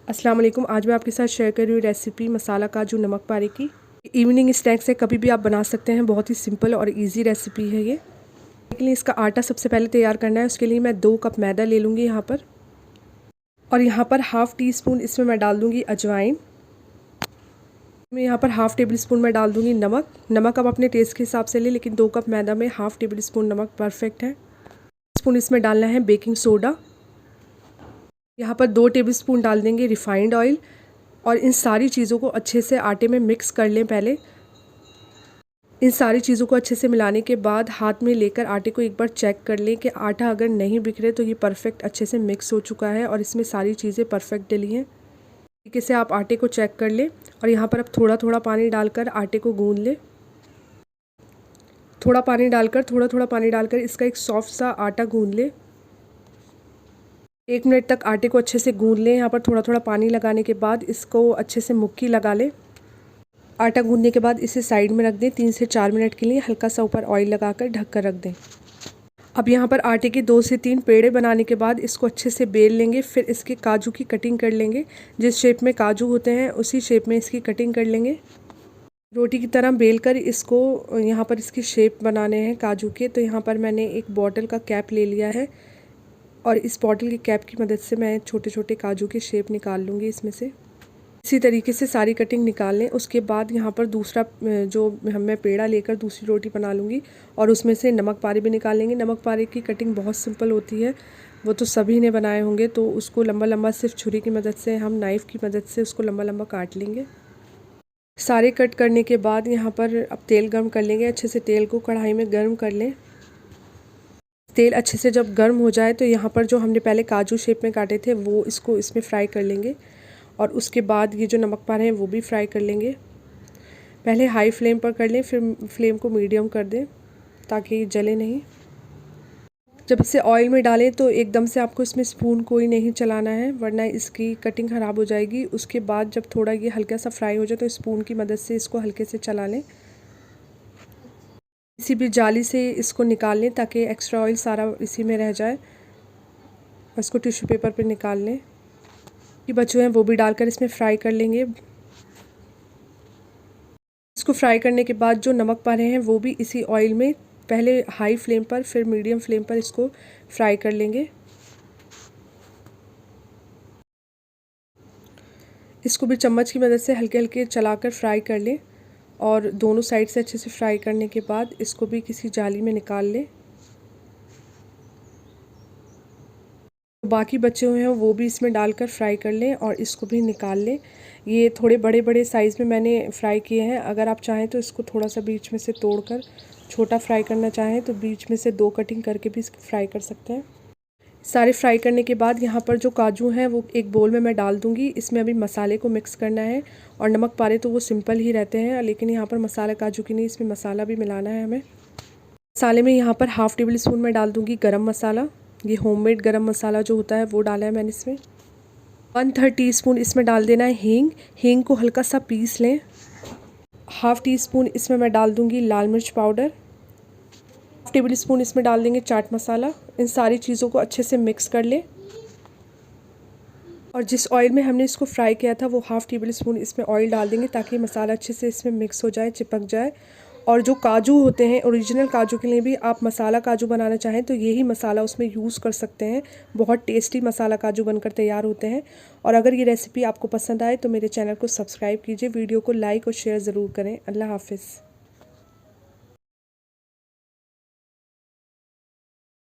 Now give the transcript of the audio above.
अस्सलाम वालेकुम। आज मैं आपके साथ शेयर कर रही हूँ रेसिपी मसाला काजू नमक पारे की। इवनिंग स्नैक्स है, कभी भी आप बना सकते हैं। बहुत ही सिंपल और इजी रेसिपी है ये। लेकिन इसका आटा सबसे पहले तैयार करना है। उसके लिए मैं 2 कप मैदा ले लूँगी यहाँ पर, और यहाँ पर हाफ़ टी स्पून इसमें मैं डाल दूँगी अजवाइन। मैं यहाँ पर हाफ़ टेबल स्पून में डाल दूँगी नमक। नमक आप अपने टेस्ट के हिसाब से ले, लेकिन 2 कप मैदा में हाफ़ टेबल स्पून नमक परफेक्ट है। स्पून इसमें डालना है बेकिंग सोडा। यहाँ पर 2 टेबलस्पून डाल देंगे रिफाइंड ऑयल, और इन सारी चीज़ों को अच्छे से आटे में मिक्स कर लें। पहले इन सारी चीज़ों को अच्छे से मिलाने के बाद हाथ में लेकर आटे को एक बार चेक कर लें कि आटा अगर नहीं बिखरे तो ये परफेक्ट अच्छे से मिक्स हो चुका है और इसमें सारी चीज़ें परफेक्ट डली हैं। तरीके से आप आटे को चेक कर लें, और यहाँ पर अब थोड़ा थोड़ा पानी डालकर आटे को गूंद लें। थोड़ा थोड़ा पानी डालकर इसका एक सॉफ्ट सा आटा गूंद लें। 1 मिनट तक आटे को अच्छे से गूंद लें। यहाँ पर थोड़ा थोड़ा पानी लगाने के बाद इसको अच्छे से मुक्की लगा लें। आटा गूंदने के बाद इसे साइड में रख दें। 3 से 4 मिनट के लिए हल्का सा ऊपर ऑयल लगाकर ढक कर रख दें। अब यहाँ पर आटे के 2 से 3 पेड़े बनाने के बाद इसको अच्छे से बेल लेंगे। फिर इसके काजू की कटिंग कर लेंगे। जिस शेप में काजू होते हैं उसी शेप में इसकी कटिंग कर लेंगे। रोटी की तरह बेल कर इसको यहाँ पर इसकी शेप बनाने हैं काजू के। तो यहाँ पर मैंने एक बॉटल का कैप ले लिया है, और इस बॉटल के कैप की मदद से मैं छोटे छोटे काजू के शेप निकाल लूँगी इसमें से। इसी तरीके से सारी कटिंग निकाल लें। उसके बाद यहाँ पर दूसरा जो मैं पेड़ा लेकर दूसरी रोटी बना लूँगी, और उसमें से नमक पारे भी निकाल लेंगे। नमक पारे की कटिंग बहुत सिंपल होती है, वो तो सभी ने बनाए होंगे। तो उसको लंबा लंबा सिर्फ छुरी की मदद से, हम नाइफ़ की मदद से उसको लंबा लंबा काट लेंगे। सारे कट करने के बाद यहाँ पर अब तेल गर्म कर लेंगे। अच्छे से तेल को कढ़ाई में गर्म कर लें। तेल अच्छे से जब गर्म हो जाए तो यहाँ पर जो हमने पहले काजू शेप में काटे थे वो इसको इसमें फ्राई कर लेंगे, और उसके बाद ये जो नमक पारे हैं वो भी फ्राई कर लेंगे। पहले हाई फ्लेम पर कर लें, फिर फ्लेम को मीडियम कर दें ताकि ये जले नहीं। जब इसे ऑयल में डालें तो एकदम से आपको इसमें स्पून कोई नहीं चलाना है, वरना इसकी कटिंग ख़राब हो जाएगी। उसके बाद जब थोड़ा ये हल्का सा फ्राई हो जाए तो स्पून की मदद से इसको हल्के से चला लें। किसी भी जाली से इसको निकाल लें ताकि एक्स्ट्रा ऑयल सारा इसी में रह जाए। इसको टिश्यू पेपर पे निकाल लें। ये बचे हैं वो भी डालकर इसमें फ्राई कर लेंगे। इसको फ्राई करने के बाद जो नमक पारे हैं वो भी इसी ऑयल में पहले हाई फ्लेम पर फिर मीडियम फ्लेम पर इसको फ्राई कर लेंगे। इसको भी चम्मच की मदद से हल्के हल्के चलाकर फ्राई कर लें, और दोनों साइड से अच्छे से फ्राई करने के बाद इसको भी किसी जाली में निकाल लें। बाकी बचे हुए हैं वो भी इसमें डालकर फ्राई कर लें, और इसको भी निकाल लें। ये थोड़े बड़े बड़े साइज़ में मैंने फ्राई किए हैं। अगर आप चाहें तो इसको थोड़ा सा बीच में से तोड़कर छोटा फ्राई करना चाहें तो बीच में से 2 कटिंग करके भी इसको फ्राई कर सकते हैं। सारे फ्राई करने के बाद यहाँ पर जो काजू हैं वो एक बोल में मैं डाल दूँगी। इसमें अभी मसाले को मिक्स करना है, और नमक पारे तो वो सिंपल ही रहते हैं, लेकिन यहाँ पर मसाला काजू की नहीं, इसमें मसाला भी मिलाना है हमें। मसाले में यहाँ पर हाफ़ टेबल स्पून में डाल दूँगी गरम मसाला। ये होममेड गरम मसाला जो होता है वो डाला है मैंने इसमें। 1/3 टीस्पून इसमें डाल देना है हींग। हींग को हल्का सा पीस लें। हाफ़ टी स्पून इसमें मैं डाल दूँगी लाल मिर्च पाउडर। हाफ़ टेबल स्पून इसमें डाल देंगे चाट मसाला। इन सारी चीज़ों को अच्छे से मिक्स कर लें, और जिस ऑयल में हमने इसको फ्राई किया था वो हाफ़ टेबल स्पून इसमें ऑयल डाल देंगे ताकि मसाला अच्छे से इसमें मिक्स हो जाए, चिपक जाए। और जो काजू होते हैं ओरिजिनल काजू के लिए भी आप मसाला काजू बनाना चाहें तो यही मसाला उसमें यूज़ कर सकते हैं। बहुत टेस्टी मसाला काजू बनकर तैयार होते हैं। और अगर ये रेसिपी आपको पसंद आए तो मेरे चैनल को सब्सक्राइब कीजिए, वीडियो को लाइक और शेयर ज़रूर करें। अल्लाह हाफ़िज़।